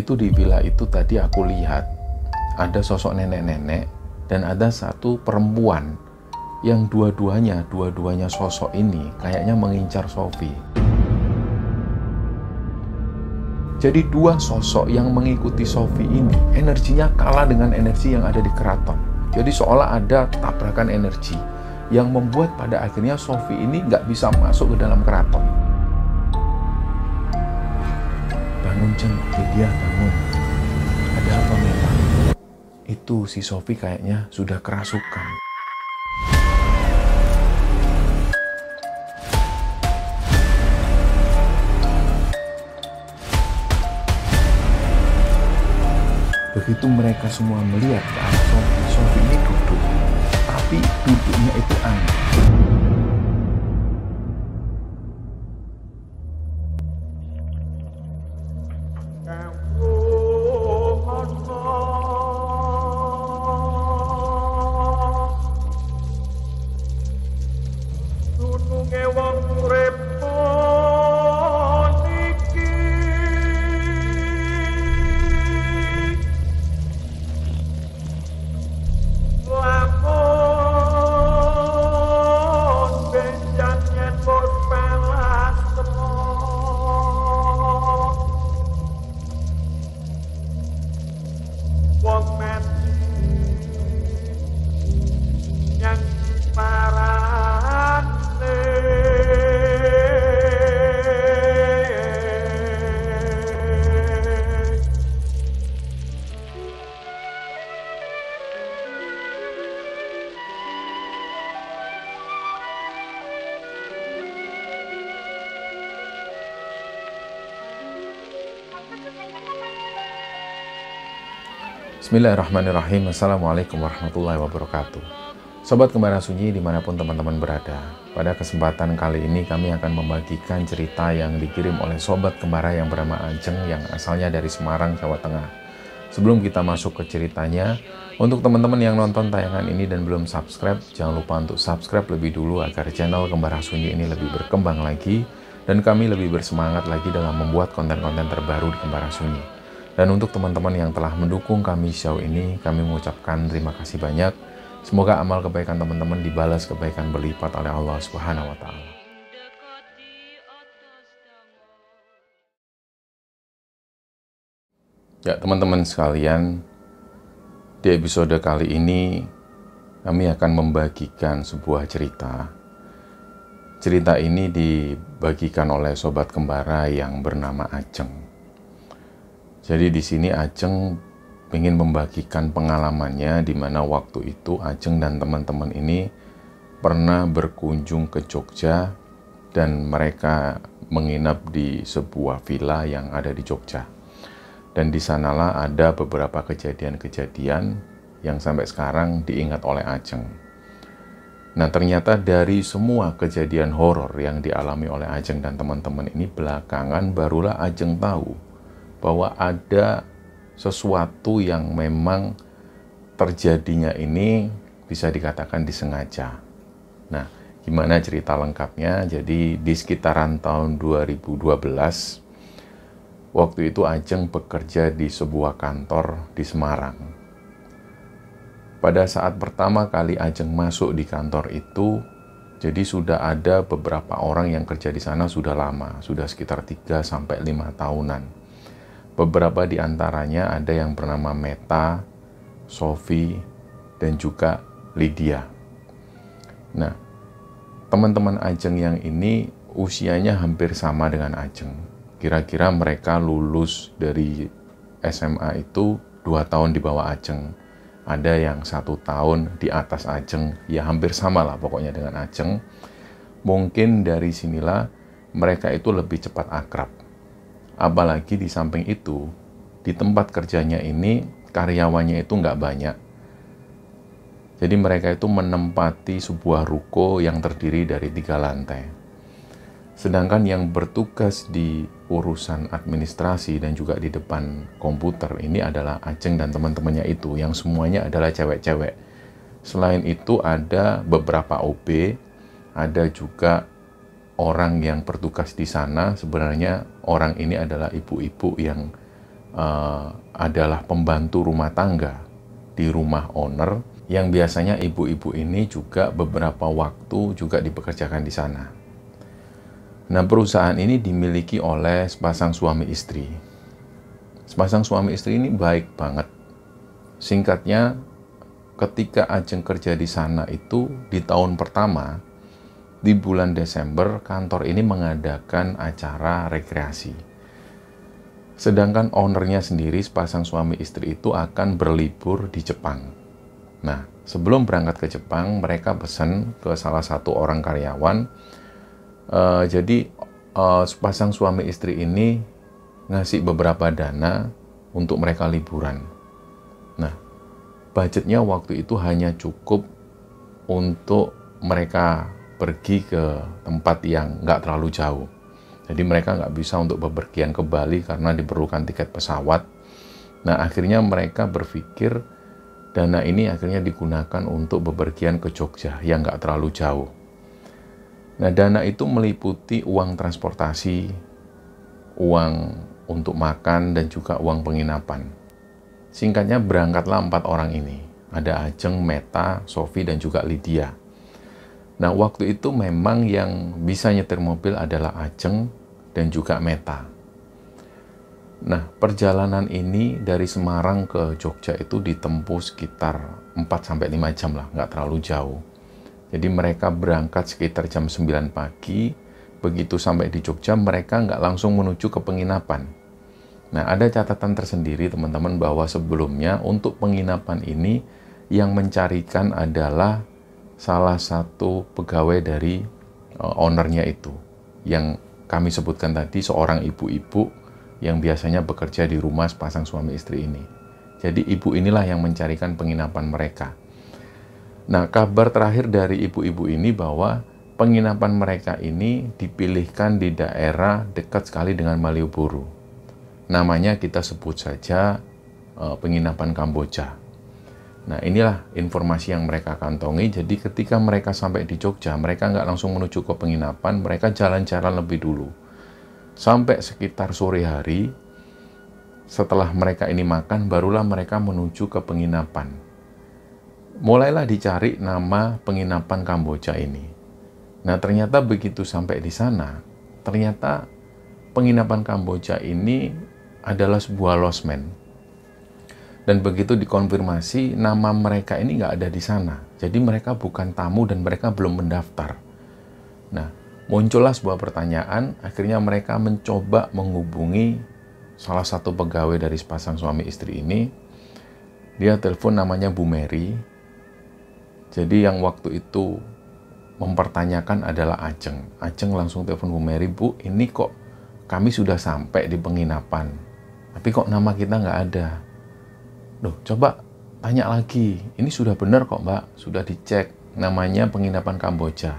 itu di villa itu tadi aku lihat ada sosok nenek-nenek dan ada satu perempuan yang dua-duanya sosok ini kayaknya mengincar Sofi. Jadi dua sosok yang mengikuti Sofi ini energinya kalah dengan energi yang ada di keraton. Jadi seolah ada tabrakan energi yang membuat pada akhirnya Sofi ini nggak bisa masuk ke dalam keraton. Bangun Ceng, Lydia bangun. Ada apa memang? Itu si Sofi kayaknya sudah kerasukan. Begitu mereka semua melihat ke arah Sofi, Sofi ini duduk. Tapi duduknya itu aneh. Bismillahirrahmanirrahim. Assalamualaikum warahmatullahi wabarakatuh. Sobat Kembara Sunyi dimanapun teman-teman berada, pada kesempatan kali ini kami akan membagikan cerita yang dikirim oleh Sobat Kembara yang bernama Ajeng yang asalnya dari Semarang, Jawa Tengah. Sebelum kita masuk ke ceritanya, untuk teman-teman yang nonton tayangan ini dan belum subscribe, jangan lupa untuk subscribe lebih dulu agar channel Kembara Sunyi ini lebih berkembang lagi dan kami lebih bersemangat lagi dalam membuat konten-konten terbaru di Kembara Sunyi. Dan untuk teman-teman yang telah mendukung kami sejauh ini, kami mengucapkan terima kasih banyak. Semoga amal kebaikan teman-teman dibalas kebaikan berlipat oleh Allah Subhanahu wa Ta'ala. Ya, teman-teman sekalian, di episode kali ini kami akan membagikan sebuah cerita. Cerita ini dibagikan oleh Sobat Kembara yang bernama Ajeng. Jadi di sini Ajeng ingin membagikan pengalamannya di mana waktu itu Ajeng dan teman-teman ini pernah berkunjung ke Jogja dan mereka menginap di sebuah villa yang ada di Jogja. Dan di sanalah ada beberapa kejadian-kejadian yang sampai sekarang diingat oleh Ajeng. Nah, ternyata dari semua kejadian horor yang dialami oleh Ajeng dan teman-teman ini belakangan barulah Ajeng tahu bahwa ada sesuatu yang memang terjadinya ini bisa dikatakan disengaja. Nah, gimana cerita lengkapnya? Jadi di sekitaran tahun 2012, waktu itu Ajeng bekerja di sebuah kantor di Semarang. Pada saat pertama kali Ajeng masuk di kantor itu, jadi sudah ada beberapa orang yang kerja di sana sudah lama, sudah sekitar 3-5 tahunan. Beberapa di antaranya ada yang bernama Meta, Sofi, dan juga Lydia. Nah, teman-teman Ajeng yang ini usianya hampir sama dengan Ajeng. Kira-kira mereka lulus dari SMA itu 2 tahun di bawah Ajeng. Ada yang 1 tahun di atas Ajeng, ya hampir sama lah pokoknya dengan Ajeng. Mungkin dari sinilah mereka itu lebih cepat akrab. Apalagi di samping itu, di tempat kerjanya ini karyawannya itu nggak banyak. Jadi mereka itu menempati sebuah ruko yang terdiri dari 3 lantai. Sedangkan yang bertugas di urusan administrasi dan juga di depan komputer ini adalah Ajeng dan teman-temannya itu, yang semuanya adalah cewek-cewek. Selain itu ada beberapa OB, ada juga orang yang bertugas di sana. Sebenarnya orang ini adalah ibu-ibu yang adalah pembantu rumah tangga di rumah owner, yang biasanya ibu-ibu ini juga beberapa waktu juga dipekerjakan di sana. Nah, perusahaan ini dimiliki oleh sepasang suami istri. Sepasang suami istri ini baik banget. Singkatnya, ketika Ajeng kerja di sana itu di tahun pertama, di bulan Desember, kantor ini mengadakan acara rekreasi. Sedangkan ownernya sendiri, sepasang suami istri itu akan berlibur di Jepang. Nah, sebelum berangkat ke Jepang, mereka pesan ke salah satu orang karyawan. Jadi, sepasang suami istri ini ngasih beberapa dana untuk mereka liburan. Nah, budgetnya waktu itu hanya cukup untuk mereka pergi ke tempat yang nggak terlalu jauh. Jadi mereka nggak bisa untuk bepergian ke Bali karena diperlukan tiket pesawat. Nah, akhirnya mereka berpikir dana ini akhirnya digunakan untuk bepergian ke Jogja yang nggak terlalu jauh. Nah, dana itu meliputi uang transportasi, uang untuk makan, dan juga uang penginapan. Singkatnya, berangkatlah 4 orang ini. Ada Ajeng, Meta, Sofi, dan juga Lydia. Nah, waktu itu memang yang bisa nyetir mobil adalah Ajeng dan juga Meta. Nah, perjalanan ini dari Semarang ke Jogja itu ditempuh sekitar 4-5 jam lah, nggak terlalu jauh. Jadi mereka berangkat sekitar jam 9 pagi, begitu sampai di Jogja mereka nggak langsung menuju ke penginapan. Nah, ada catatan tersendiri teman-teman bahwa sebelumnya untuk penginapan ini yang mencarikan adalah salah satu pegawai dari ownernya itu, yang kami sebutkan tadi, seorang ibu-ibu yang biasanya bekerja di rumah sepasang suami istri ini. Jadi ibu inilah yang mencarikan penginapan mereka. Nah, kabar terakhir dari ibu-ibu ini bahwa penginapan mereka ini dipilihkan di daerah dekat sekali dengan Malioboro. Namanya kita sebut saja penginapan Kamboja. Nah, inilah informasi yang mereka kantongi. Jadi ketika mereka sampai di Jogja, mereka nggak langsung menuju ke penginapan, mereka jalan-jalan lebih dulu. Sampai sekitar sore hari, setelah mereka ini makan, barulah mereka menuju ke penginapan. Mulailah dicari nama penginapan Kamboja ini. Nah, ternyata begitu sampai di sana, ternyata penginapan Kamboja ini adalah sebuah losmen. Dan begitu dikonfirmasi, nama mereka ini nggak ada di sana. Jadi mereka bukan tamu dan mereka belum mendaftar. Nah, muncullah sebuah pertanyaan, akhirnya mereka mencoba menghubungi salah satu pegawai dari sepasang suami istri ini. Dia telepon, namanya Bu Mary. Jadi yang waktu itu mempertanyakan adalah Ajeng. Ajeng langsung telepon Bu Mary, "Bu, ini kok kami sudah sampai di penginapan, tapi kok nama kita nggak ada." Loh, coba tanya lagi. Ini sudah benar kok, Mbak. Sudah dicek, namanya penginapan Kamboja.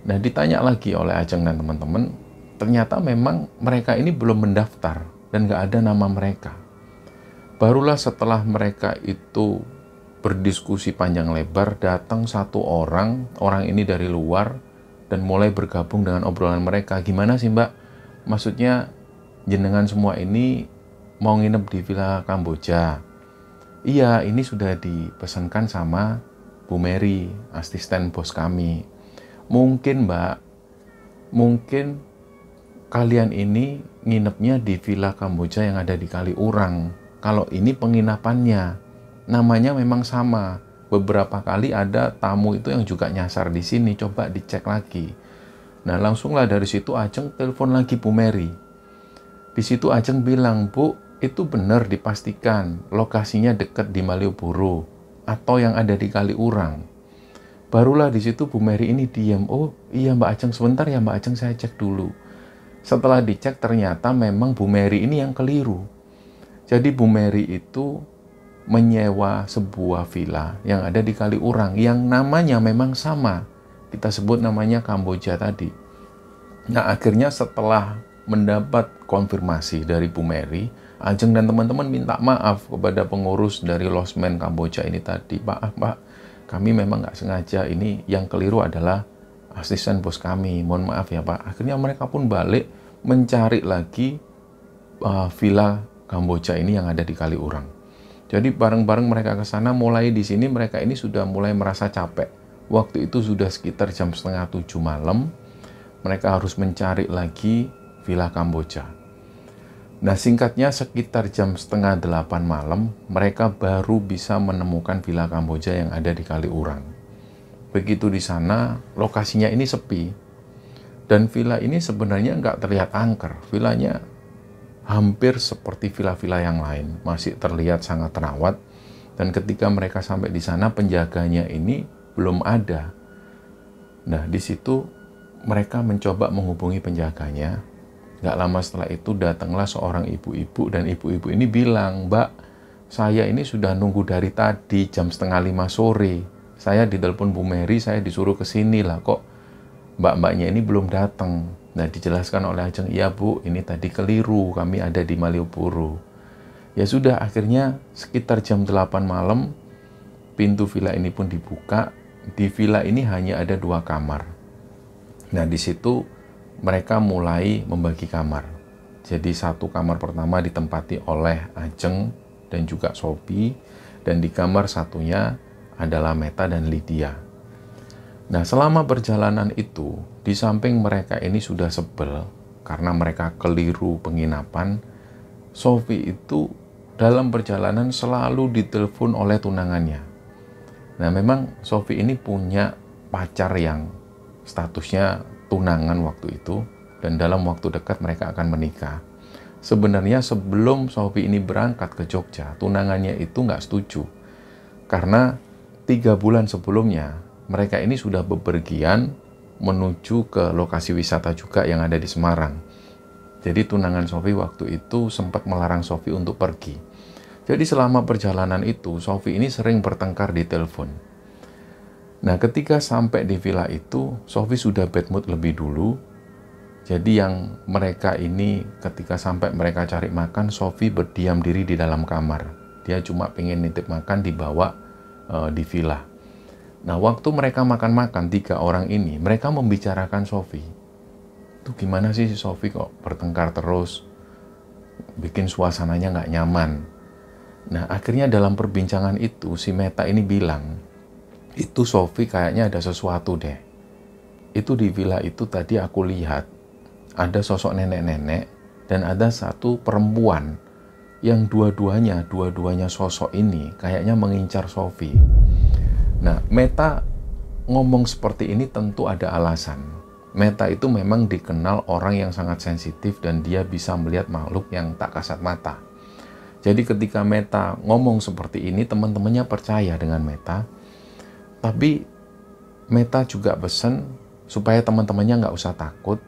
Nah, ditanya lagi oleh Ajeng dan teman-teman, ternyata memang mereka ini belum mendaftar dan nggak ada nama mereka. Barulah setelah mereka itu berdiskusi panjang lebar, datang satu orang ini dari luar, dan mulai bergabung dengan obrolan mereka. "Gimana sih, Mbak? Maksudnya jenengan semua ini mau nginep di Villa Kamboja?" "Iya, ini sudah dipesankan sama Bu Mary, asisten bos kami." "Mungkin, Mbak, mungkin kalian ini nginepnya di Villa Kamboja yang ada di Kaliurang. Kalau ini penginapannya, namanya memang sama. Beberapa kali ada tamu itu yang juga nyasar di sini, coba dicek lagi." Nah, langsunglah dari situ Ajeng telepon lagi Bu Mary. Di situ Ajeng bilang, "Bu, itu benar dipastikan lokasinya dekat di Malioboro atau yang ada di Kaliurang?" Barulah di situ Bu Mary ini diam. "Oh iya Mbak Ajeng, sebentar ya Mbak Ajeng, saya cek dulu." Setelah dicek, ternyata memang Bu Mary ini yang keliru. Jadi Bu Mary itu menyewa sebuah villa yang ada di Kaliurang yang namanya memang sama. Kita sebut namanya Kamboja tadi. Nah, akhirnya setelah mendapat konfirmasi dari Bu Mary, Ajeng dan teman-teman minta maaf kepada pengurus dari losmen Kamboja ini tadi. Pak, kami memang nggak sengaja, ini yang keliru adalah asisten bos kami, mohon maaf ya Pak." Akhirnya mereka pun balik mencari lagi villa Kamboja ini yang ada di Kaliurang. Jadi bareng-bareng mereka ke sana, mulai di sini mereka ini sudah mulai merasa capek. Waktu itu sudah sekitar jam setengah 7 malam, mereka harus mencari lagi Villa Kamboja. Nah, singkatnya sekitar jam setengah 8 malam, mereka baru bisa menemukan Villa Kamboja yang ada di Kaliurang. Begitu di sana, lokasinya ini sepi. Dan villa ini sebenarnya nggak terlihat angker. Villanya hampir seperti villa-villa yang lain, masih terlihat sangat terawat. Dan ketika mereka sampai di sana, penjaganya ini belum ada. Nah, di situ mereka mencoba menghubungi penjaganya. Nggak lama setelah itu datanglah seorang ibu-ibu, dan ibu-ibu ini bilang, "Mbak, saya ini sudah nunggu dari tadi jam setengah 5 sore. Saya ditelepon Bu Mary, saya disuruh ke sini lah, kok mbak-mbaknya ini belum datang." Nah, dijelaskan oleh Ajeng, "Iya Bu, ini tadi keliru, kami ada di Malioboro." Ya sudah, akhirnya sekitar jam 8 malam, pintu villa ini pun dibuka. Di villa ini hanya ada 2 kamar. Nah, di situ mereka mulai membagi kamar. Jadi satu kamar pertama ditempati oleh Ajeng dan juga Sophie, dan di kamar satunya adalah Meta dan Lydia. Nah, selama perjalanan itu, di samping mereka ini sudah sebel karena mereka keliru penginapan, Sophie itu dalam perjalanan selalu ditelepon oleh tunangannya. Nah, memang Sophie ini punya pacar yang statusnya tunangan waktu itu, dan dalam waktu dekat mereka akan menikah. Sebenarnya sebelum Sophie ini berangkat ke Jogja, tunangannya itu nggak setuju. Karena 3 bulan sebelumnya, mereka ini sudah bepergian menuju ke lokasi wisata juga yang ada di Semarang. Jadi tunangan Sophie waktu itu sempat melarang Sophie untuk pergi. Jadi selama perjalanan itu, Sophie ini sering bertengkar di telepon. Nah, ketika sampai di villa itu, Sophie sudah bad mood lebih dulu. Jadi yang mereka ini ketika sampai mereka cari makan, Sophie berdiam diri di dalam kamar. Dia cuma pengen nitip makan dibawa di villa. Nah, waktu mereka makan-makan 3 orang ini, mereka membicarakan Sophie. Tuh gimana sih si Sophie kok bertengkar terus, bikin suasananya nggak nyaman. Nah, akhirnya dalam perbincangan itu, si Meta ini bilang, "Itu Sophie kayaknya ada sesuatu deh. Itu di villa itu tadi aku lihat, ada sosok nenek-nenek, dan ada satu perempuan, yang dua-duanya sosok ini kayaknya mengincar Sophie." Nah, Meta ngomong seperti ini tentu ada alasan. Meta itu memang dikenal orang yang sangat sensitif dan dia bisa melihat makhluk yang tak kasat mata. Jadi ketika Meta ngomong seperti ini, teman-temannya percaya dengan Meta. Tapi Meta juga pesan supaya teman-temannya nggak usah takut,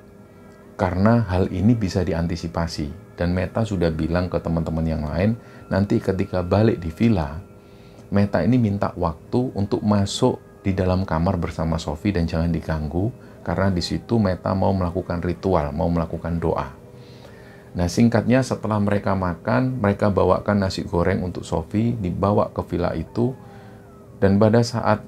karena hal ini bisa diantisipasi. Dan Meta sudah bilang ke teman-teman yang lain, nanti ketika balik di villa, Meta ini minta waktu untuk masuk di dalam kamar bersama Sophie dan jangan diganggu, karena di situ Meta mau melakukan ritual, mau melakukan doa. Nah, singkatnya setelah mereka makan, mereka bawakan nasi goreng untuk Sophie, dibawa ke villa itu, dan pada saat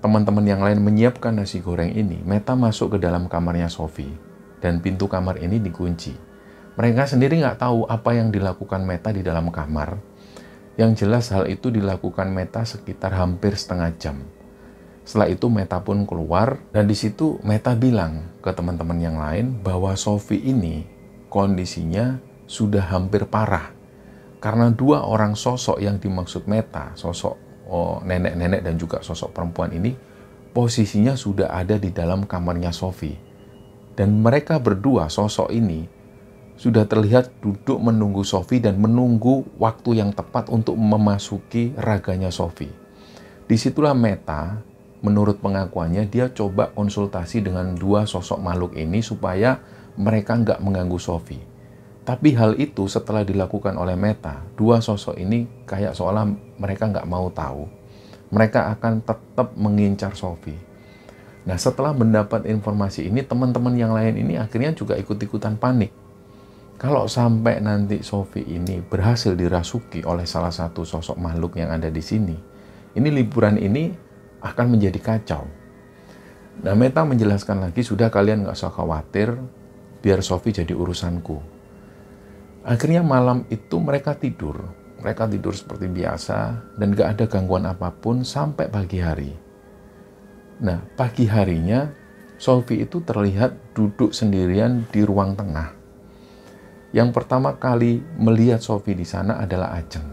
teman-teman yang lain menyiapkan nasi goreng ini, Meta masuk ke dalam kamarnya Sophie, dan pintu kamar ini dikunci. Mereka sendiri nggak tahu apa yang dilakukan Meta di dalam kamar. Yang jelas hal itu dilakukan Meta sekitar hampir setengah jam. Setelah itu Meta pun keluar, dan di situ Meta bilang ke teman-teman yang lain bahwa Sophie ini kondisinya sudah hampir parah. Karena 2 orang sosok yang dimaksud Meta, sosok nenek-nenek dan juga sosok perempuan ini, posisinya sudah ada di dalam kamarnya Sophie. Dan mereka berdua, sosok ini, sudah terlihat duduk menunggu Sophie dan menunggu waktu yang tepat untuk memasuki raganya Sophie. Disitulah Meta, menurut pengakuannya, dia coba konsultasi dengan 2 sosok makhluk ini supaya mereka nggak mengganggu Sophie. Tapi hal itu setelah dilakukan oleh Meta, 2 sosok ini kayak seolah mereka nggak mau tahu. Mereka akan tetap mengincar Sophie. Nah, setelah mendapat informasi ini, teman-teman yang lain ini akhirnya juga ikut-ikutan panik. Kalau sampai nanti Sophie ini berhasil dirasuki oleh salah satu sosok makhluk yang ada di sini, ini liburan ini akan menjadi kacau. Nah, Meta menjelaskan lagi, sudah kalian nggak usah khawatir, biar Sophie jadi urusanku. Akhirnya malam itu mereka tidur. Mereka tidur seperti biasa dan gak ada gangguan apapun sampai pagi hari. Nah, pagi harinya Sophie itu terlihat duduk sendirian di ruang tengah. Yang pertama kali melihat Sophie di sana adalah Ajeng.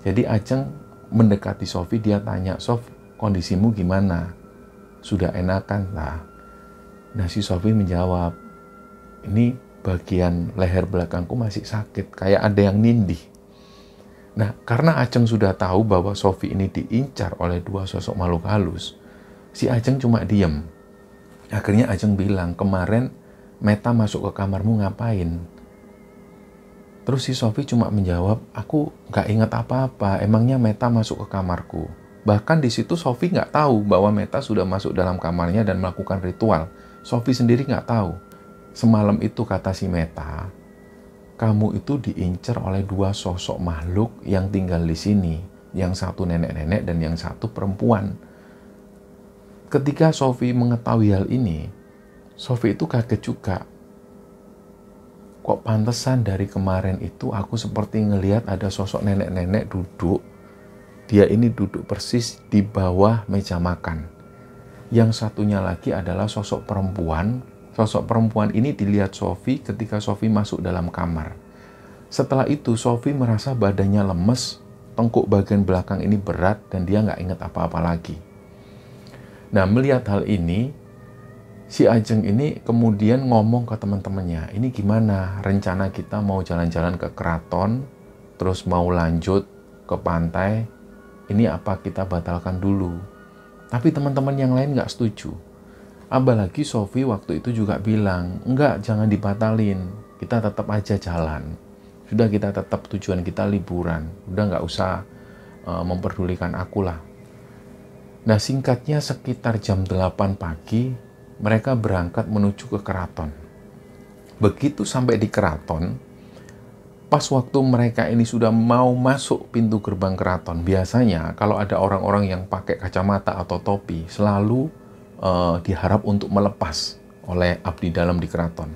Jadi Ajeng mendekati Sophie, dia tanya, "Sof, kondisimu gimana? Sudah enakan lah?" Nah, si Sophie menjawab, "Ini bagian leher belakangku masih sakit, kayak ada yang nindih." Nah, karena Ajeng sudah tahu bahwa Sophie ini diincar oleh dua sosok makhluk halus, si Ajeng cuma diem. Akhirnya Ajeng bilang, "Kemarin Meta masuk ke kamarmu ngapain?" Terus si Sophie cuma menjawab, "Aku nggak ingat apa-apa, emangnya Meta masuk ke kamarku." Bahkan di situ Sophie nggak tahu bahwa Meta sudah masuk dalam kamarnya dan melakukan ritual. Sophie sendiri nggak tahu. Semalam itu kata si Meta, "Kamu itu diincar oleh dua sosok makhluk yang tinggal di sini. Yang satu nenek-nenek dan yang satu perempuan." Ketika Sophie mengetahui hal ini, Sophie itu kaget juga. Kok pantesan dari kemarin itu aku seperti ngelihat ada sosok nenek-nenek duduk. Dia ini duduk persis di bawah meja makan. Yang satunya lagi adalah sosok perempuan. Sosok perempuan ini dilihat Sophie ketika Sophie masuk dalam kamar. Setelah itu Sophie merasa badannya lemes, tengkuk bagian belakang ini berat dan dia nggak ingat apa-apa lagi. Nah, melihat hal ini, si Ajeng ini kemudian ngomong ke teman-temannya, "Ini gimana? Rencana kita mau jalan-jalan ke keraton, terus mau lanjut ke pantai. Ini apa kita batalkan dulu?" Tapi teman-teman yang lain nggak setuju. Apalagi Sophie waktu itu juga bilang, "Enggak, jangan dibatalin. Kita tetap aja jalan. Sudah, kita tetap tujuan kita liburan. Udah nggak usah memperdulikan aku lah." Nah, singkatnya sekitar jam 8 pagi, mereka berangkat menuju ke keraton. Begitu sampai di keraton, pas waktu mereka ini sudah mau masuk pintu gerbang keraton, biasanya kalau ada orang-orang yang pakai kacamata atau topi, selalu diharap untuk melepas oleh abdi dalam di keraton.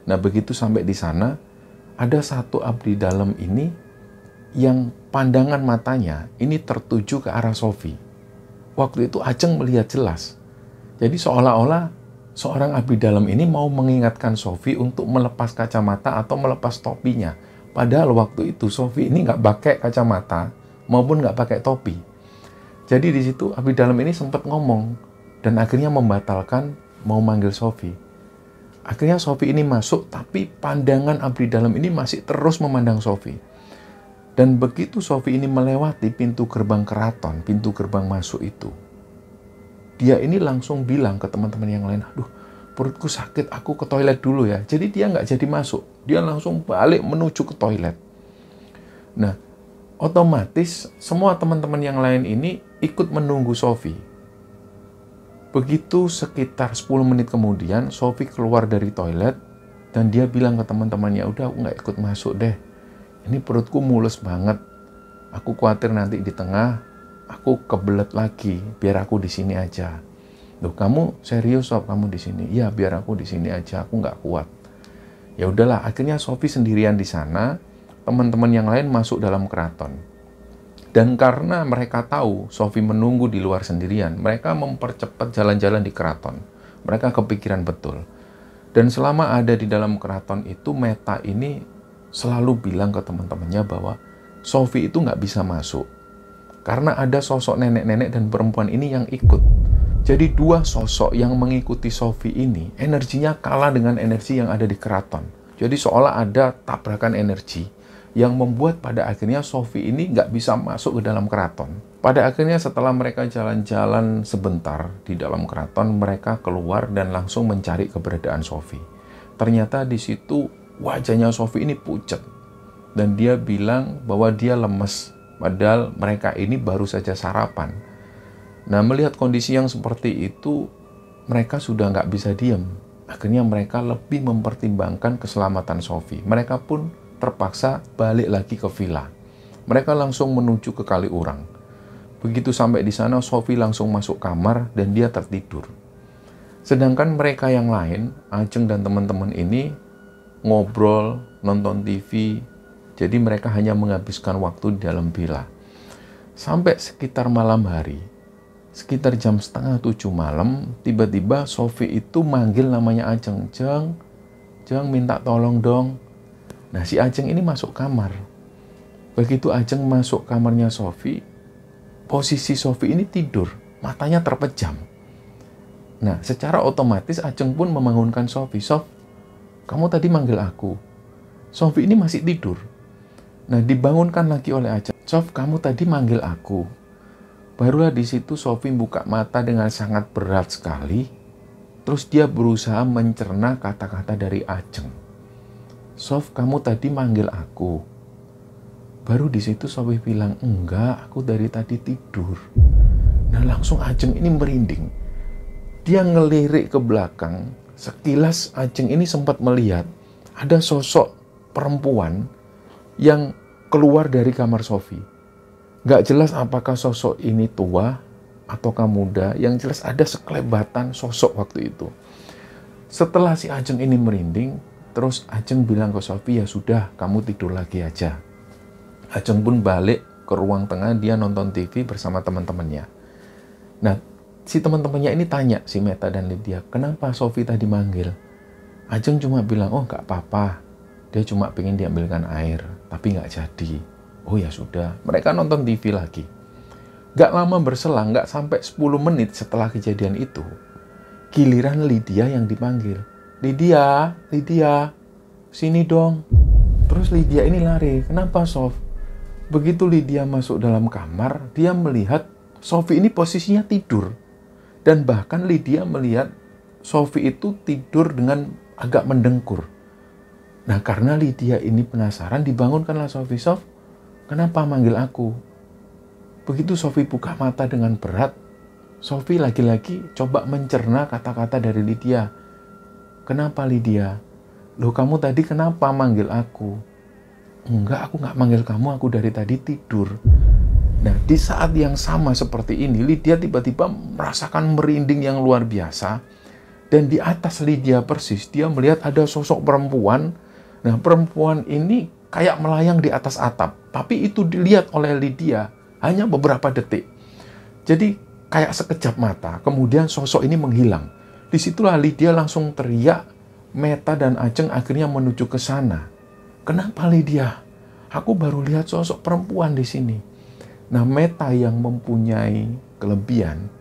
Nah, begitu sampai di sana, ada satu abdi dalam ini yang pandangan matanya ini tertuju ke arah Sophie. Waktu itu Ajeng melihat jelas. Jadi seolah-olah seorang abdi dalam ini mau mengingatkan Sophie untuk melepas kacamata atau melepas topinya. Padahal waktu itu Sophie ini nggak pakai kacamata maupun nggak pakai topi. Jadi di situ abdi dalam ini sempat ngomong dan akhirnya membatalkan mau manggil Sophie. Akhirnya Sophie ini masuk, tapi pandangan abdi dalam ini masih terus memandang Sophie. Dan begitu Sophie ini melewati pintu gerbang keraton, pintu gerbang masuk itu, dia ini langsung bilang ke teman-teman yang lain, "Aduh, perutku sakit, aku ke toilet dulu ya." Jadi dia nggak jadi masuk, dia langsung balik menuju ke toilet. Nah, otomatis semua teman-teman yang lain ini ikut menunggu Sophie. Begitu sekitar 10 menit kemudian, Sophie keluar dari toilet dan dia bilang ke teman-temannya, "Udah, aku nggak ikut masuk deh. Ini perutku mulus banget. Aku khawatir nanti di tengah aku kebelet lagi. Biar aku di sini aja." "Loh, kamu serius, Sof, kamu di sini?" "Iya, biar aku di sini aja. Aku nggak kuat." Ya udahlah, akhirnya Sophie sendirian di sana. Teman-teman yang lain masuk dalam keraton. Dan karena mereka tahu Sophie menunggu di luar sendirian, mereka mempercepat jalan-jalan di keraton. Mereka kepikiran betul. Dan selama ada di dalam keraton itu, Meta ini selalu bilang ke teman-temannya bahwa Sophie itu nggak bisa masuk. Karena ada sosok nenek-nenek dan perempuan ini yang ikut. Jadi dua sosok yang mengikuti Sophie ini, energinya kalah dengan energi yang ada di keraton. Jadi seolah ada tabrakan energi yang membuat pada akhirnya Sophie ini nggak bisa masuk ke dalam keraton. Pada akhirnya setelah mereka jalan-jalan sebentar di dalam keraton, mereka keluar dan langsung mencari keberadaan Sophie. Ternyata di situ wajahnya Sophie ini pucat. Dan dia bilang bahwa dia lemes. Padahal mereka ini baru saja sarapan. Nah, melihat kondisi yang seperti itu, mereka sudah nggak bisa diam. Akhirnya mereka lebih mempertimbangkan keselamatan Sophie. Mereka pun terpaksa balik lagi ke villa. Mereka langsung menuju ke Kaliurang. Begitu sampai di sana, Sophie langsung masuk kamar dan dia tertidur. Sedangkan mereka yang lain, Ajeng dan teman-teman ini ngobrol, nonton TV. Jadi mereka hanya menghabiskan waktu di dalam villa. Sampai sekitar malam hari, sekitar jam 6:30 malam, tiba-tiba Sofi itu manggil namanya Ajeng. Jeng, minta tolong dong. Nah, si Ajeng ini masuk kamar. Begitu Ajeng masuk kamarnya Sofi, posisi Sofi ini tidur, matanya terpejam. Nah, secara otomatis Ajeng pun membangunkan Sofi. Sof, kamu tadi manggil aku. Sofi ini masih tidur. Nah, dibangunkan lagi oleh Ajeng. Sof, kamu tadi manggil aku. Barulah di situ Sofi buka mata dengan sangat berat sekali. Terus dia berusaha mencerna kata-kata dari Ajeng. Sof, kamu tadi manggil aku. Baru di situ Sofi bilang, enggak, aku dari tadi tidur. Nah, langsung Ajeng ini merinding. Dia ngelirik ke belakang. Sekilas Ajeng ini sempat melihat ada sosok perempuan yang keluar dari kamar Sofi. Gak jelas apakah sosok ini tua ataukah muda. Yang jelas ada sekelebatan sosok waktu itu. Setelah si Ajeng ini merinding, terus Ajeng bilang ke Sofi, ya sudah, kamu tidur lagi aja. Ajeng pun balik ke ruang tengah, dia nonton TV bersama teman-temannya. Nah, si teman-temannya ini tanya, si Meta dan Lydia, kenapa Sofi tadi manggil? Ajeng cuma bilang, oh nggak apa-apa, dia cuma pengen diambilkan air, tapi nggak jadi. Oh ya sudah, mereka nonton TV lagi. Nggak lama berselang, nggak sampai 10 menit setelah kejadian itu, giliran Lydia yang dipanggil. Lydia, sini dong. Terus Lydia ini lari, kenapa Sof? Begitu Lydia masuk dalam kamar, dia melihat Sofi ini posisinya tidur. Dan bahkan Lydia melihat Sofi itu tidur dengan agak mendengkur. Nah, karena Lydia ini penasaran, dibangunkanlah Sofi. Sof, kenapa manggil aku? Begitu Sofi buka mata dengan berat, Sofi lagi-lagi coba mencerna kata-kata dari Lydia. Kenapa Lydia? Loh, kamu tadi kenapa manggil aku? Enggak, aku nggak manggil kamu, aku dari tadi tidur. Nah, di saat yang sama seperti ini, Lydia tiba-tiba merasakan merinding yang luar biasa. Dan di atas Lydia persis, dia melihat ada sosok perempuan. Nah, perempuan ini kayak melayang di atas atap. Tapi itu dilihat oleh Lydia hanya beberapa detik. Jadi, kayak sekejap mata. Kemudian sosok ini menghilang. Disitulah Lydia langsung teriak. Meta dan Ajeng akhirnya menuju ke sana. Kenapa Lydia? Aku baru lihat sosok perempuan di sini. Nah, Meta yang mempunyai kelebihan,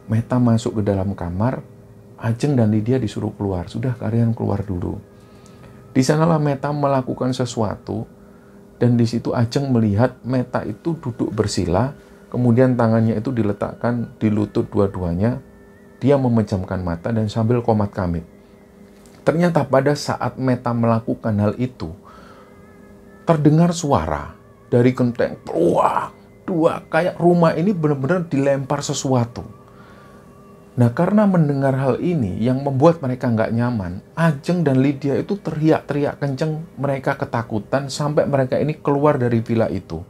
Meta masuk ke dalam kamar, Ajeng dan Lydia disuruh keluar. Sudah, kalian keluar dulu. Di sanalah Meta melakukan sesuatu, dan di situ Ajeng melihat Meta itu duduk bersila, kemudian tangannya itu diletakkan di lutut dua-duanya, dia memejamkan mata dan sambil qomat kamit. Ternyata pada saat Meta melakukan hal itu, terdengar suara dari genteng, dua, kayak rumah ini benar-benar dilempar sesuatu. Nah, karena mendengar hal ini yang membuat mereka nggak nyaman, Ajeng dan Lydia itu teriak-teriak kenceng, mereka ketakutan sampai mereka ini keluar dari villa itu.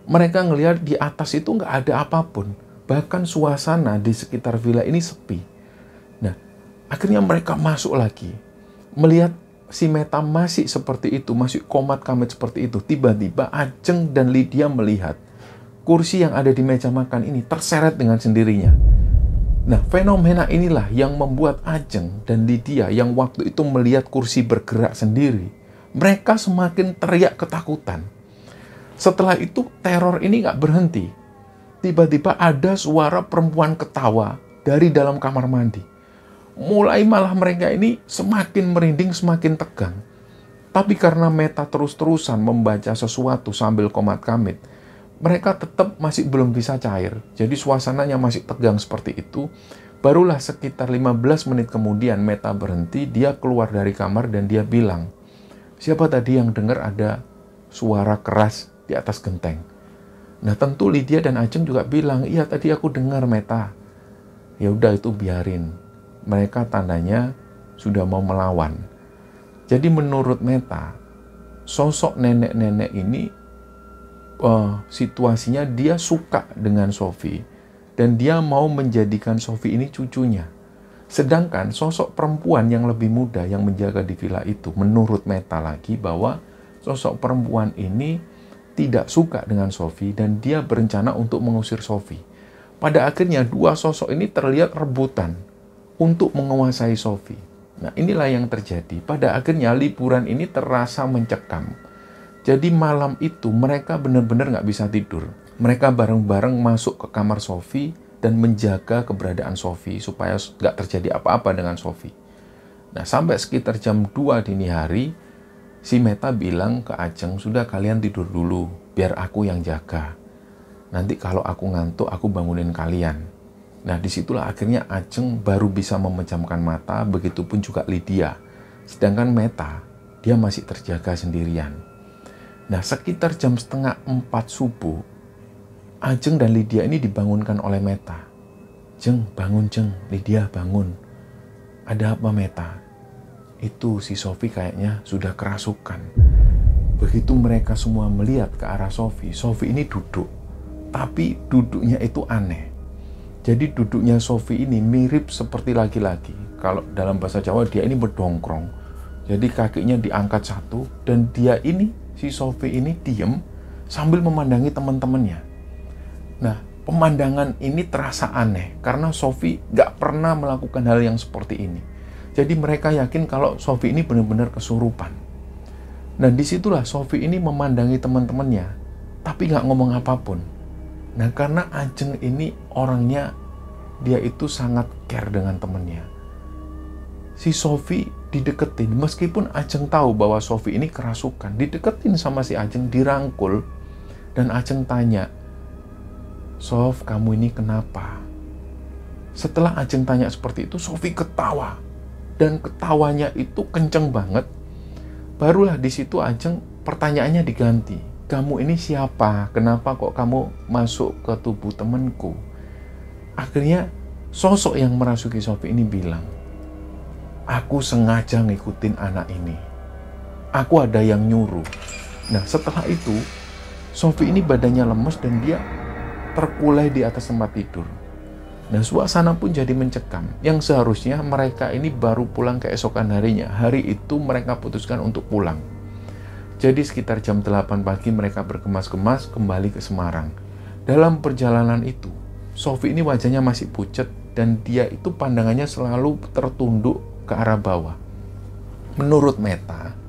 Mereka ngelihat di atas itu nggak ada apapun, bahkan suasana di sekitar villa ini sepi. Nah, akhirnya mereka masuk lagi, melihat si Meta masih seperti itu, masih qomat kamit seperti itu. Tiba-tiba Ajeng dan Lydia melihat kursi yang ada di meja makan ini terseret dengan sendirinya. Nah, fenomena inilah yang membuat Ajeng dan Lydia yang waktu itu melihat kursi bergerak sendiri, mereka semakin teriak ketakutan. Setelah itu teror ini nggak berhenti. Tiba-tiba ada suara perempuan ketawa dari dalam kamar mandi. Mulai malah mereka ini semakin merinding, semakin tegang. Tapi karena Meta terus-terusan membaca sesuatu sambil qomat kamit, mereka tetap masih belum bisa cair. Jadi suasananya masih tegang seperti itu. Barulah sekitar 15 menit kemudian Meta berhenti, dia keluar dari kamar dan dia bilang, siapa tadi yang dengar ada suara keras di atas genteng? Nah, tentu Lydia dan Ajeng juga bilang, iya tadi aku dengar Meta. Ya udah, itu biarin. Mereka tandanya sudah mau melawan. Jadi menurut Meta, sosok nenek-nenek ini situasinya dia suka dengan Sofi dan dia mau menjadikan Sofi ini cucunya. Sedangkan sosok perempuan yang lebih muda yang menjaga di villa itu, menurut Meta lagi bahwa sosok perempuan ini tidak suka dengan Sophie dan dia berencana untuk mengusir Sophie. Pada akhirnya dua sosok ini terlihat rebutan untuk menguasai Sophie. Nah, inilah yang terjadi. Pada akhirnya liburan ini terasa mencekam. Jadi malam itu mereka benar-benar nggak bisa tidur. Mereka bareng-bareng masuk ke kamar Sophie dan menjaga keberadaan Sophie supaya nggak terjadi apa-apa dengan Sophie. Nah, sampai sekitar jam 2 dini hari, si Meta bilang ke Ajeng, sudah kalian tidur dulu, biar aku yang jaga. Nanti kalau aku ngantuk, aku bangunin kalian. Nah, disitulah akhirnya Ajeng baru bisa memejamkan mata, begitupun juga Lydia. Sedangkan Meta, dia masih terjaga sendirian. Nah, sekitar jam setengah 4 subuh, Ajeng dan Lydia ini dibangunkan oleh Meta. Jeng, bangun Jeng, Lydia bangun. Ada apa Meta? Itu si Sophie kayaknya sudah kerasukan. Begitu mereka semua melihat ke arah Sophie, Sophie ini duduk. Tapi duduknya itu aneh. Jadi duduknya Sophie ini mirip seperti laki-laki. Kalau dalam bahasa Jawa dia ini berdongkrong. Jadi kakinya diangkat satu dan dia ini, si Sophie ini diem sambil memandangi teman-temannya. Nah, pemandangan ini terasa aneh karena Sophie gak pernah melakukan hal yang seperti ini. Jadi mereka yakin kalau Sophie ini benar-benar kesurupan. Nah, disitulah Sophie ini memandangi teman-temannya, tapi gak ngomong apapun. Nah, karena Ajeng ini orangnya, dia itu sangat care dengan temannya. Si Sophie dideketin, meskipun Ajeng tahu bahwa Sophie ini kerasukan, dideketin sama si Ajeng, dirangkul, dan Ajeng tanya, Sof, kamu ini kenapa? Setelah Ajeng tanya seperti itu, Sophie ketawa. Dan ketawanya itu kenceng banget. Barulah di situ Ajeng pertanyaannya diganti. Kamu ini siapa? Kenapa kok kamu masuk ke tubuh temanku? Akhirnya sosok yang merasuki Sophie ini bilang, aku sengaja ngikutin anak ini. Aku ada yang nyuruh. Nah, setelah itu, Sophie ini badannya lemes dan dia terkulai di atas tempat tidur. Nah, suasana pun jadi mencekam. Yang seharusnya mereka ini baru pulang keesokan harinya. Hari itu mereka putuskan untuk pulang. Jadi sekitar jam 8 pagi mereka bergemas-gemas kembali ke Semarang. Dalam perjalanan itu, Sophie ini wajahnya masih pucat dan dia itu pandangannya selalu tertunduk ke arah bawah. Menurut Meta,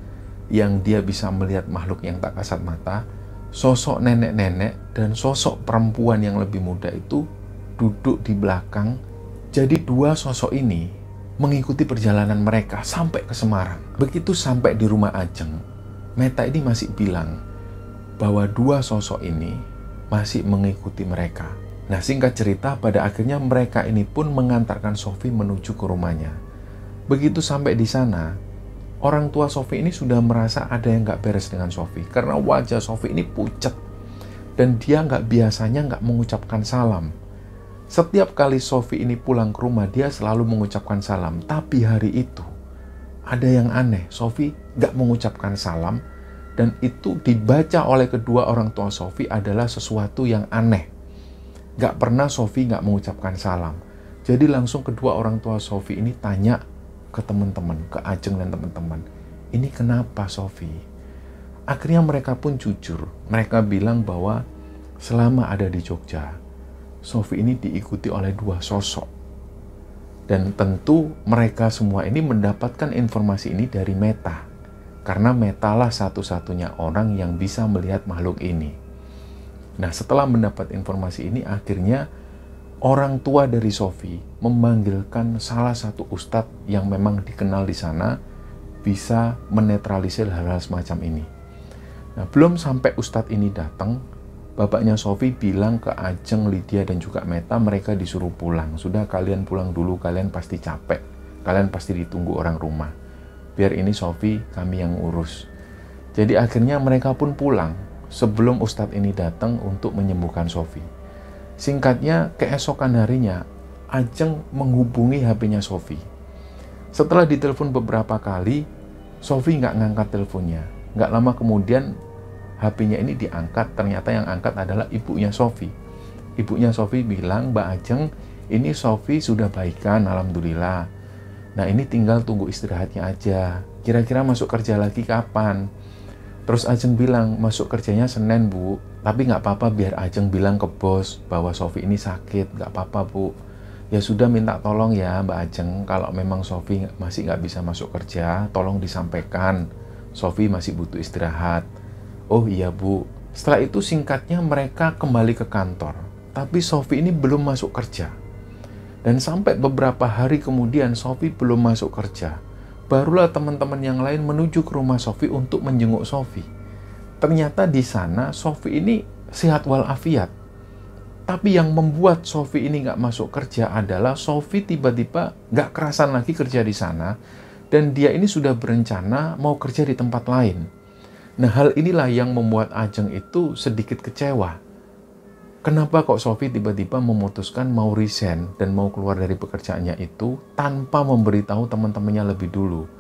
yang dia bisa melihat makhluk yang tak kasat mata, sosok nenek-nenek dan sosok perempuan yang lebih muda itu duduk di belakang. Jadi dua sosok ini mengikuti perjalanan mereka sampai ke Semarang. Begitu sampai di rumah Ajeng, Meta ini masih bilang bahwa dua sosok ini masih mengikuti mereka. Nah, singkat cerita, pada akhirnya mereka ini pun mengantarkan Sophie menuju ke rumahnya. Begitu sampai di sana, orang tua Sophie ini sudah merasa ada yang gak beres dengan Sophie. Karena wajah Sophie ini pucat. Dan dia biasanya gak mengucapkan salam. Setiap kali Sophie ini pulang ke rumah, dia selalu mengucapkan salam. Tapi hari itu, ada yang aneh. Sophie gak mengucapkan salam. Dan itu dibaca oleh kedua orang tua Sophie adalah sesuatu yang aneh. Gak pernah Sophie gak mengucapkan salam. Jadi langsung kedua orang tua Sophie ini tanya ke teman-teman, ke Ajeng dan teman-teman, ini kenapa Sophie? Akhirnya mereka pun jujur. Mereka bilang bahwa selama ada di Jogja, Sophie ini diikuti oleh dua sosok. Dan tentu mereka semua ini mendapatkan informasi ini dari Meta. Karena Meta lah satu-satunya orang yang bisa melihat makhluk ini. Nah, setelah mendapat informasi ini, akhirnya orang tua dari Sophie memanggilkan salah satu ustadz yang memang dikenal di sana bisa menetralisir hal-hal semacam ini. Nah, belum sampai ustadz ini datang, bapaknya Sophie bilang ke Ajeng, Lydia dan juga Meta, mereka disuruh pulang. Sudah, kalian pulang dulu, kalian pasti capek. Kalian pasti ditunggu orang rumah. Biar ini Sophie kami yang urus. Jadi akhirnya mereka pun pulang sebelum ustadz ini datang untuk menyembuhkan Sophie. Singkatnya, keesokan harinya, Ajeng menghubungi HP-nya Sophie. Setelah ditelepon beberapa kali, Sophie nggak ngangkat teleponnya. Nggak lama kemudian, HP-nya ini diangkat. Ternyata yang angkat adalah ibunya Sophie. Ibunya Sophie bilang, Mbak Ajeng, ini Sofi sudah baikan, alhamdulillah. Nah ini tinggal tunggu istirahatnya aja. Kira-kira masuk kerja lagi kapan? Terus Ajeng bilang, masuk kerjanya Senin Bu. Tapi nggak apa-apa biar Ajeng bilang ke bos bahwa Sofi ini sakit. Nggak apa-apa Bu. Ya sudah, minta tolong ya Mbak Ajeng. Kalau memang Sofi masih nggak bisa masuk kerja, tolong disampaikan. Sofi masih butuh istirahat. Oh iya Bu. Setelah itu singkatnya mereka kembali ke kantor. Tapi Sofi ini belum masuk kerja. Dan sampai beberapa hari kemudian Sofi belum masuk kerja. Barulah teman-teman yang lain menuju ke rumah Sofi untuk menjenguk Sofi. Ternyata di sana Sofi ini sehat walafiat. Tapi yang membuat Sofi ini nggak masuk kerja adalah Sofi tiba-tiba nggak kerasan lagi kerja di sana. Dan dia ini sudah berencana mau kerja di tempat lain. Nah hal inilah yang membuat Ajeng itu sedikit kecewa. Kenapa kok Sofi tiba-tiba memutuskan mau resign dan mau keluar dari pekerjaannya itu tanpa memberitahu teman-temannya lebih dulu?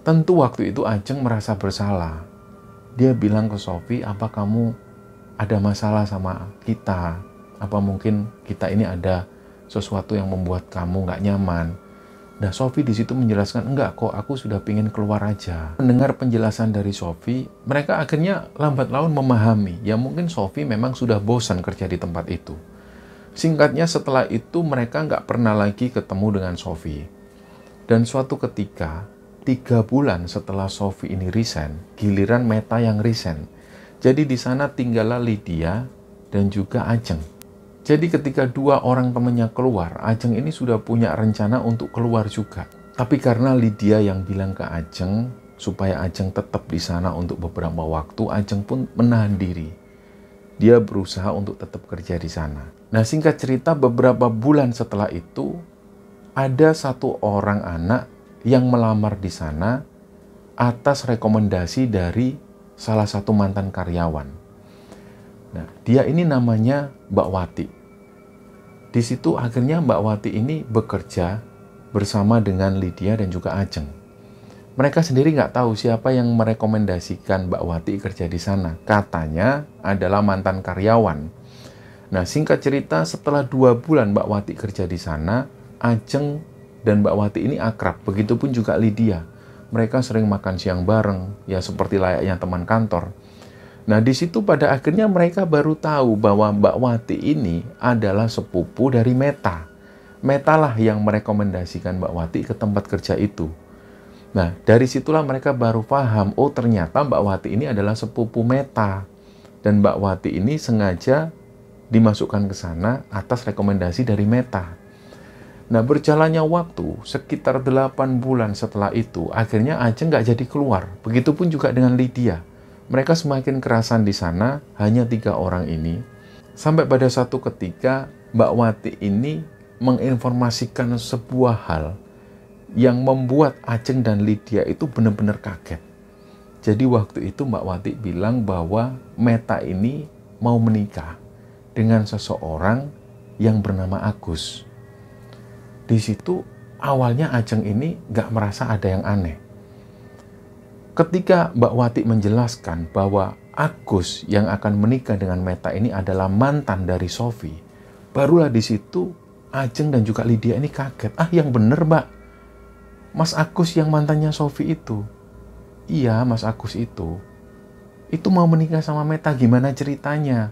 Tentu waktu itu Ajeng merasa bersalah. Dia bilang ke Sofi, apa kamu ada masalah sama kita? Apa mungkin kita ini ada sesuatu yang membuat kamu nggak nyaman? Nah Sofi di situ menjelaskan, enggak kok, aku sudah pingin keluar aja. Mendengar penjelasan dari Sofi, mereka akhirnya lambat laun memahami, ya mungkin Sofi memang sudah bosan kerja di tempat itu. Singkatnya setelah itu mereka nggak pernah lagi ketemu dengan Sofi. Dan suatu ketika, 3 bulan setelah Sofi ini resign, giliran Meta yang resign. Jadi di sana tinggallah Lydia dan juga Ajeng. Jadi ketika 2 orang temannya keluar, Ajeng ini sudah punya rencana untuk keluar juga. Tapi karena Lydia yang bilang ke Ajeng, supaya Ajeng tetap di sana untuk beberapa waktu, Ajeng pun menahan diri. Dia berusaha untuk tetap kerja di sana. Nah singkat cerita, beberapa bulan setelah itu, ada 1 orang anak yang melamar di sana atas rekomendasi dari salah satu mantan karyawan. Nah, dia ini namanya Mbak Wati. Di situ akhirnya Mbak Wati ini bekerja bersama dengan Lydia dan juga Ajeng. Mereka sendiri nggak tahu siapa yang merekomendasikan Mbak Wati kerja di sana. Katanya adalah mantan karyawan. Nah, singkat cerita setelah 2 bulan Mbak Wati kerja di sana, Ajeng dan Mbak Wati ini akrab. Begitupun juga Lydia. Mereka sering makan siang bareng, ya seperti layaknya teman kantor. Nah, di situ pada akhirnya mereka baru tahu bahwa Mbak Wati ini adalah sepupu dari Meta. Meta lah yang merekomendasikan Mbak Wati ke tempat kerja itu. Nah, dari situlah mereka baru paham, oh ternyata Mbak Wati ini adalah sepupu Meta. Dan Mbak Wati ini sengaja dimasukkan ke sana atas rekomendasi dari Meta. Nah, berjalannya waktu, sekitar 8 bulan setelah itu, akhirnya Ajeng nggak jadi keluar. Begitupun juga dengan Lydia. Mereka semakin kerasan di sana, hanya 3 orang ini. Sampai pada satu ketika, Mbak Wati ini menginformasikan sebuah hal yang membuat Ajeng dan Lydia itu benar-benar kaget. Jadi waktu itu Mbak Wati bilang bahwa Meta ini mau menikah dengan seseorang yang bernama Agus. Di situ awalnya Ajeng ini nggak merasa ada yang aneh. Ketika Mbak Wati menjelaskan bahwa Agus yang akan menikah dengan Meta ini adalah mantan dari Sofi, barulah di situ Ajeng dan juga Lydia ini kaget. Ah, yang bener Mbak, Mas Agus yang mantannya Sofi itu. Iya, Mas Agus itu mau menikah sama Meta, gimana ceritanya?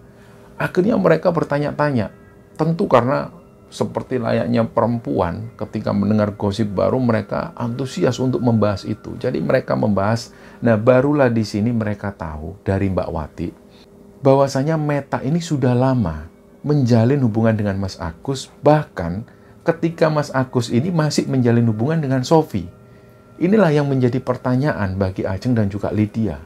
Akhirnya mereka bertanya-tanya. Tentu karena seperti layaknya perempuan, ketika mendengar gosip baru mereka antusias untuk membahas itu. Jadi mereka membahas. Nah, barulah di sini mereka tahu dari Mbak Wati bahwasanya Meta ini sudah lama menjalin hubungan dengan Mas Agus, bahkan ketika Mas Agus ini masih menjalin hubungan dengan Sofi. Inilah yang menjadi pertanyaan bagi Ajeng dan juga Lydia.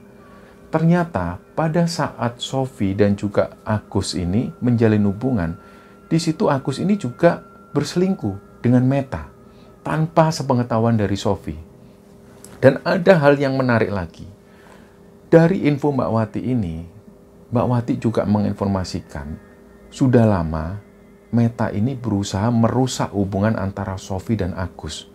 Ternyata pada saat Sofi dan juga Agus ini menjalin hubungan, di situ Agus ini juga berselingkuh dengan Meta tanpa sepengetahuan dari Sofi. Dan ada hal yang menarik lagi. Dari info Mbak Wati ini, Mbak Wati juga menginformasikan sudah lama Meta ini berusaha merusak hubungan antara Sofi dan Agus.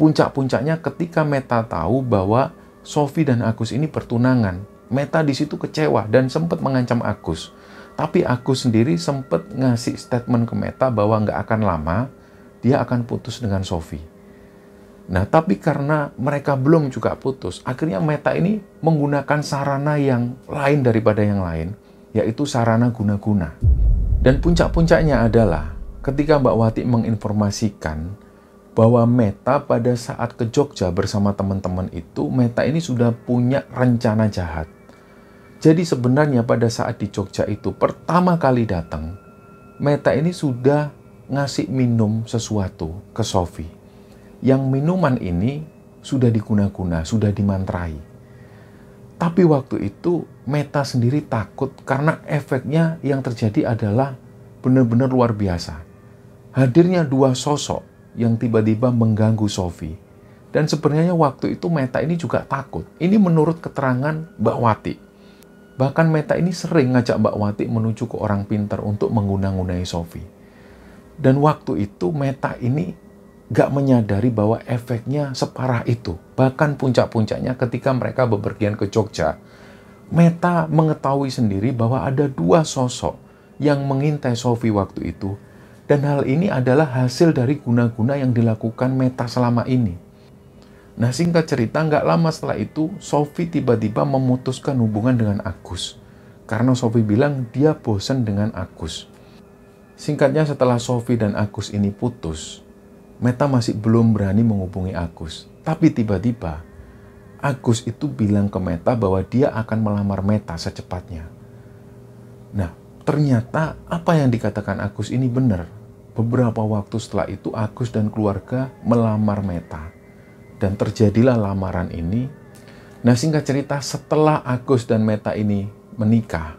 Puncak-puncaknya ketika Meta tahu bahwa Sofi dan Agus ini bertunangan. Meta di situ kecewa dan sempat mengancam Agus. Tapi Agus sendiri sempat ngasih statement ke Meta bahwa nggak akan lama dia akan putus dengan Sophie. Nah, tapi karena mereka belum juga putus, akhirnya Meta ini menggunakan sarana yang lain daripada yang lain, yaitu sarana guna-guna. Dan puncak-puncaknya adalah ketika Mbak Wati menginformasikan bahwa Meta pada saat ke Jogja bersama teman-teman itu, Meta ini sudah punya rencana jahat. Jadi sebenarnya pada saat di Jogja itu pertama kali datang, Meta ini sudah ngasih minum sesuatu ke Sophie. Yang minuman ini sudah diguna-guna, sudah dimantrai. Tapi waktu itu Meta sendiri takut karena efeknya yang terjadi adalah benar-benar luar biasa. Hadirnya dua sosok yang tiba-tiba mengganggu Sophie. Dan sebenarnya waktu itu Meta ini juga takut. Ini menurut keterangan Mbak Wati. Bahkan Meta ini sering ngajak Mbak Wati menuju ke orang pintar untuk mengguna-gunai Sophie. Dan waktu itu Meta ini gak menyadari bahwa efeknya separah itu. Bahkan puncak-puncaknya ketika mereka bepergian ke Jogja, Meta mengetahui sendiri bahwa ada dua sosok yang mengintai Sophie waktu itu. Dan hal ini adalah hasil dari guna-guna yang dilakukan Meta selama ini. Nah, singkat cerita, nggak lama setelah itu, Sophie tiba-tiba memutuskan hubungan dengan Agus. Karena Sophie bilang dia bosan dengan Agus. Singkatnya, setelah Sophie dan Agus ini putus, Meta masih belum berani menghubungi Agus. Tapi tiba-tiba, Agus itu bilang ke Meta bahwa dia akan melamar Meta secepatnya. Nah, ternyata apa yang dikatakan Agus ini benar. Beberapa waktu setelah itu, Agus dan keluarga melamar Meta. Dan terjadilah lamaran ini. Nah, singkat cerita, setelah Agus dan Meta ini menikah,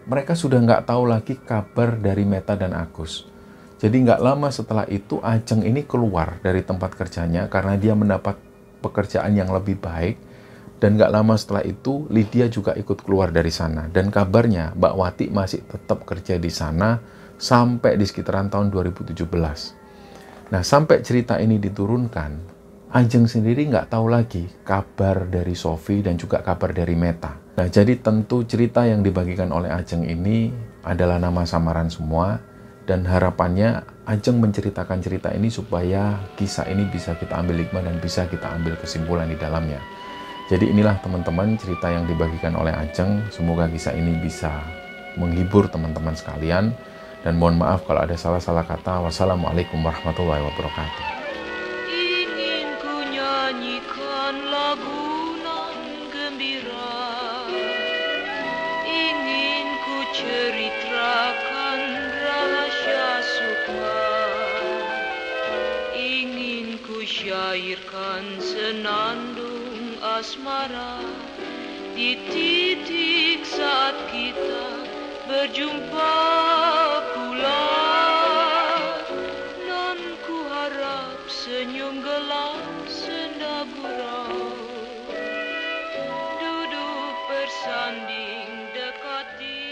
mereka sudah nggak tahu lagi kabar dari Meta dan Agus. Jadi nggak lama setelah itu, Ajeng ini keluar dari tempat kerjanya karena dia mendapat pekerjaan yang lebih baik. Dan nggak lama setelah itu, Lydia juga ikut keluar dari sana. Dan kabarnya Mbak Wati masih tetap kerja di sana sampai di sekitaran tahun 2017. Nah, sampai cerita ini diturunkan, Ajeng sendiri nggak tahu lagi kabar dari Sophie dan juga kabar dari Meta. Nah, jadi tentu cerita yang dibagikan oleh Ajeng ini adalah nama samaran semua. Dan harapannya Ajeng menceritakan cerita ini supaya kisah ini bisa kita ambil hikmah dan bisa kita ambil kesimpulan di dalamnya. Jadi inilah teman-teman cerita yang dibagikan oleh Ajeng. Semoga kisah ini bisa menghibur teman-teman sekalian. Dan mohon maaf kalau ada salah-salah kata. Wassalamualaikum warahmatullahi wabarakatuh. Lagu nan gembira, ingin ku ceritakan rahasia sukma, ingin ku syairkan senandung asmara di titik saat kita berjumpa pula. Nan ku harap senyum gelap senda gurau, duduk bersanding dekat di